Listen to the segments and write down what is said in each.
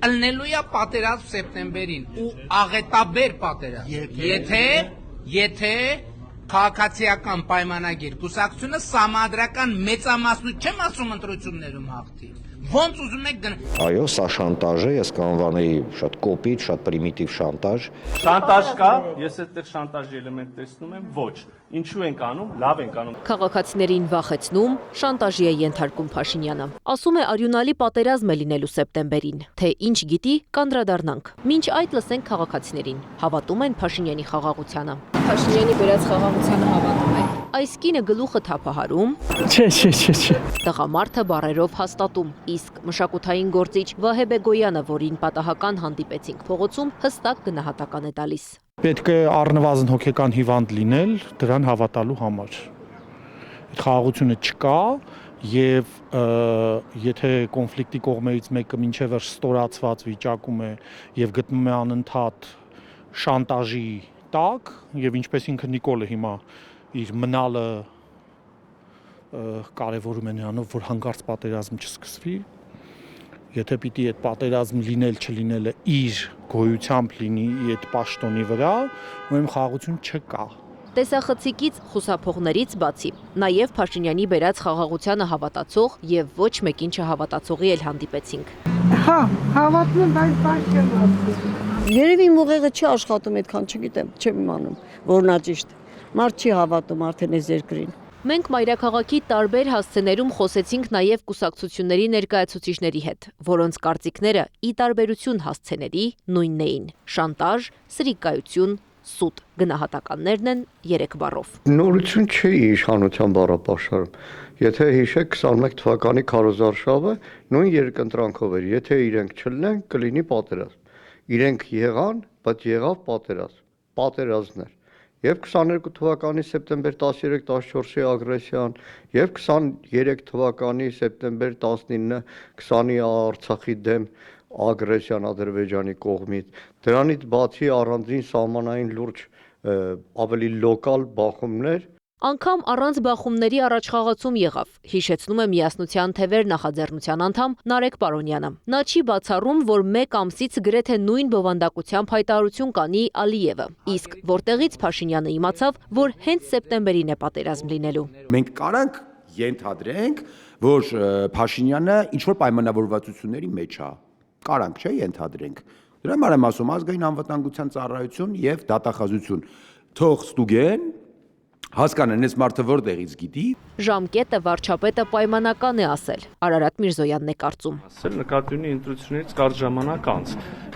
Ելնելու է պատերազմ սեպտեմբերին ու աղետաբեր պատերազմ։ Եթե քաղաքացիական պայմանագիր կուսակցությունը սահմանադրական մեծամասնություն չեմ ասում ընտրություններում հաղթի։ Ոնց ուզում եք Այո, սա շանտաժ է, ես կանվանեի շատ կոպիտ, շատ պրիմիտիվ շանտաժ։ Շանտաժ կա, ես այդտեղ շանտաժի էլեմենտ տեսնում եմ, ոչ։ Ինչու ենք անում, լավ ենք անում։ Քաղաքացիներին վախեցնում, շանտաժի է ենթարկում Փաշինյանը։ Ասում է արյունալի պատերազմ է լինելու սեպտեմբերին, թե ինչ գիտի, կանդրադառնանք։ Մինչ այդ լսենք քաղաքացիներին։ Հավատում են Փաշինյանի խաղաղությանը։ Փաշինյանի վերած խաղաղությանը հավատում եք։ Այս կինը գլուխը թափահարում, Չէ։ տղամարդը բառերով հաստատում, իսկ մշակութային գործիչ Վահե Բեգոյանը, որին պատահական հանդիպեցինք փողոցում, հստակ գնահատական է տալիս։ Պետք է առնվազն հոգեկան հիվանդ լինել դրան հավատալու համար։ Այդ խաղաղությունը չկա եւ եթե կոնֆլիկտի կողմերից մեկը մինչև վերջ ստորացված վիճակում է եւ գտնում է անընդհատ շանտաժի տակ եւ ինչպես ինքը Նիկոլը հիմա իր մնալը կարևորում է նրանով, որ հանկարծ պատերազմ չսկսվի, եթե պիտի այդ պատերազմ լինել չլինելը իր գոյությամբ լինի այդ պաշտոնի վրա, ուրեմն խաղաղություն չկա։ Տեսախցիկից խուսափողներից բացի, նաև Փաշինյանի բերած խաղաղությանը հավատացող եւ ոչ մեկին չհավատացողի էլ հանդիպեցինք։ Հա, հավատում եմ, բայց բան չեմ ասում։ Երևի իմ ուղեղը չի աշխատում այդքան, չգիտեմ, չեմ իմանում, որ նա ճիշտ։ Մարդ չի հավատում արդեն այս երկրին։ Մենք մայրաքաղաքի տարբեր հասցեներում խոսեցինք նաև կուսակցությունների ներկայացուցիչների հետ, որոնց կարծիքները ի տարբերություն հասցեների նույնն էին՝ շանտաժ, սրիկայություն, սուտ։ Գնահատականներն են 3 բառով։ Նորություն չի իշխանության բառապաշարում։ Եթե հիշեք 21 թվականի քարոզարշավը նույն երկընտրանքով էր, եթե իրենք չլինեն, կլինի պատերազմ։ Իրենք եղան, բայց եղավ պատերազմներ։ Եվ 22 թվականի սեպտեմբեր 13-14-ի ագրեսիան, եւ 23 թվականի սեպտեմբեր 19-20-ի Արցախի դեմ ագրեսիան Ադրբեջանի կողմից։ Դրանից բացի առանձին սահմանային լուրջ ավելի լոկալ բախումներ։ Անգամ առանց բախումների առաջխաղացում եղավ, հիշեցնում է Միասնության թևեր նախաձեռնության անդամ Նարեկ Պարոնյանը։ Նա չի բացառում, որ 1 ամսից գրեթե նույն բովանդակությամբ հայտարարություն կանի Ալիևը, իսկ որտեղից Փաշինյանը իմացավ, որ հենց սեպտեմբերին է պատերազմ լինելու։ Մենք կարանք ենթադրենք, որ Փաշինյանը ինչ-որ պայմանավորվածությունների մեջ է։ Կարանք, չէ, ենթադրենք։ Դրա համար եմ ասում, ազգային անվտանգության ծառայություն եւ դատախազություն թող ստուգեն, հասկանան, այս մարդը որտեղից գիտի։ Ժամկետը վարչապետը պայմանական է ասել, Արարատ Միրզոյանն է կարծում։ Ասել նկատի ունի ընտրությունից կարճ ժամանակ անց,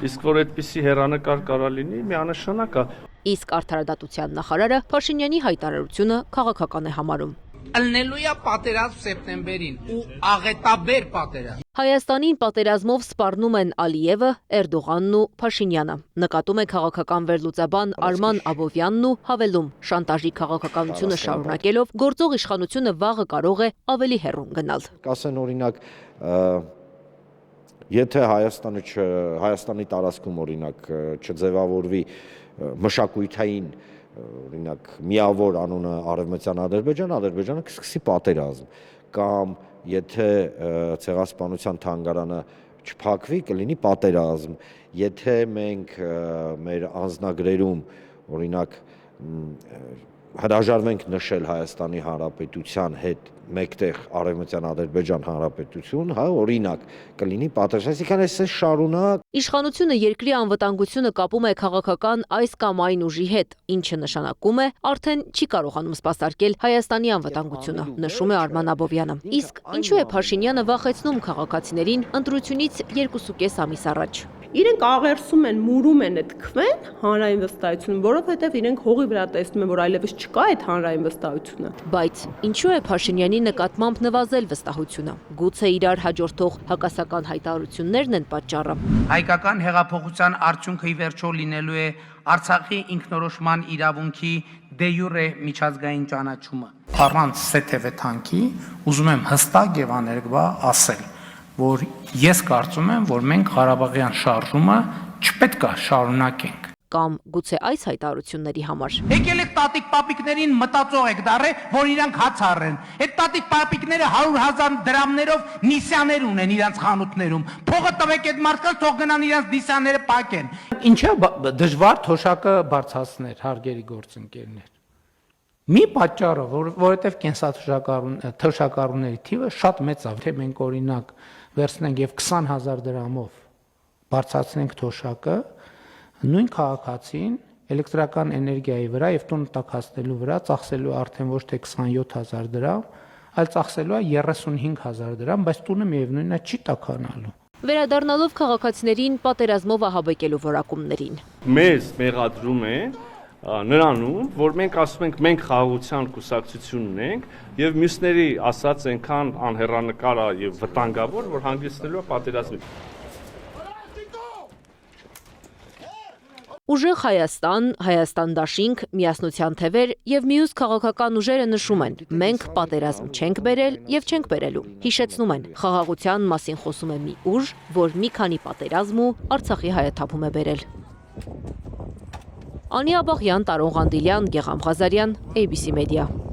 իսկ որ այդպիսի հեռանկար կարա լինի, միանշանակ է։ Իսկ արդարադատության նախարարը Փաշինյանի հայտարարությունը քաղաքական է համարում։ Ելնելու է պատերազմ սեպտեմբերին ու աղետաբեր պատերազմ։ Հայաստանին պատերազմով սպառնում են Ալիևը, Էրդողանն ու Փաշինյանը։ Նկատում է քաղաքական վերլուծաբան Արման Աբովյանն ու հավելում, շանտաժի քաղաքականությունը շարունակելով գործող իշխանությունը վաղը կարող է ավելի հեռուն գնալ։ Կասեն օրինակ, եթե Հայաստանի տարածքում օրինակ չձևավորվի մշակութային օրինակ միավոր անունը Արևմտյան Ադրբեջանը կսկսի պատերազմ, կամ եթե ցեղասպանության թանգարանը չփակվի, կլինի պատերազմ, եթե մենք մեր անձնագրերում օրինակ հրաժարվենք նշել Հայաստանի Հանրապետության հետ մեկտեղ Արևմտյան Ադրբեջան Հանրապետություն, հա, օրինակ կլինի պատերազմ, այսինքն այս շարունակ։ Իշխանությունը երկրի անվտանգությունը կապում է քաղաքական այս կամ այն ուժի հետ, ինչը նշանակում է արդեն չի կարողանում սպասարկել Հայաստանի անվտանգությունը, նշում է Արման Աբովյանը։ Իսկ ինչու է Փաշինյանը վախեցնում քաղաքացիներին ընտրությունից 2.5 ամիս առաջ։ Իրենք աղերսում են, մուրում են այդ քվեն հանրային վստահությունը, որովհետև իրենք հողի վրա տեսնում են, որ այլևս չկա այդ հանրային վստահությունը։ Բայց ինչու է Փաշինյանի նկատմամբ նվազել վստահությունը։ Գուցե իրար հաջորդող հակասական հայտարարություններն են պատճառը։ Հայկական հեղափոխության արդյունքը ի վերջո լինելու է Արցախի ինքնորոշման իրավունքի դե յուրե միջազգային ճանաչումը։ Առանց սեթևե թանկի ուզում եմ հստակ եւ աներկբա ասել, որ ես կարծում եմ, որ մենք Ղարաբաղյան շարժումը չպետք է շարունակենք։ կամ գուցե այս հայտարարությունների համար։ Եկել եք տատիկ պապիկներին մտածող եք դարե, որ իրանք հաց առեն։ Այդ տատիկ պապիկները 100,000 դրամներով նիսյաներ ունեն իրանք խանութներում։ Փողը տվեք այդ մարդկանց, թող գնան իրանք նիսյաները պակեն։ Ինչա դժվար թոշակը բարձրացներ, հարգելի գործընկերներ։ Մի պատճառը, որովհետև կենսաթոշակառուների թիվը շատ մեծ է, թե մենք օրինակ վերցնենք եւ 20,000 դրամով բարձրացնենք թոշակը, նույն քաղաքացին էլեկտրական էներգիայի վրա եւ տուն տաքացնելու վրա ծախսելու արդեն ոչ թե 27,000 դրամ, այլ ծախսելու է 35,000 դրամ, բայց տունը միևնույնն է չի տաքանալու։ Վերադառնալով քաղաքացիներին պատերազմով ահաբեկելու որակումներին։ Մեզ մեղադրում է նրանում, որ մենք ասում ենք մենք խաղաղության կուսակցությունն ենք եւ մյուսների ասած այնքան անհեռանկար եւ վտանգավոր, որ հանգեցնելու է պատերազմի։ Ուժեղ Հայաստան, Հայաստան դաշինք, միասնության թևեր եւ մյուս քաղաքական ուժերը նշում են. մենք պատերազմ չենք բերել եւ չենք բերելու։ Հիշեցնում են, խաղաղության մասին խոսում է մի ուժ, որ մի քանի պատերազմ ու Արցախի հայաթափում է բերել։ Անի Աբաղյան, Տարոն Ղանդիլյան, Գեգամ Ղազարյան, ABC Media։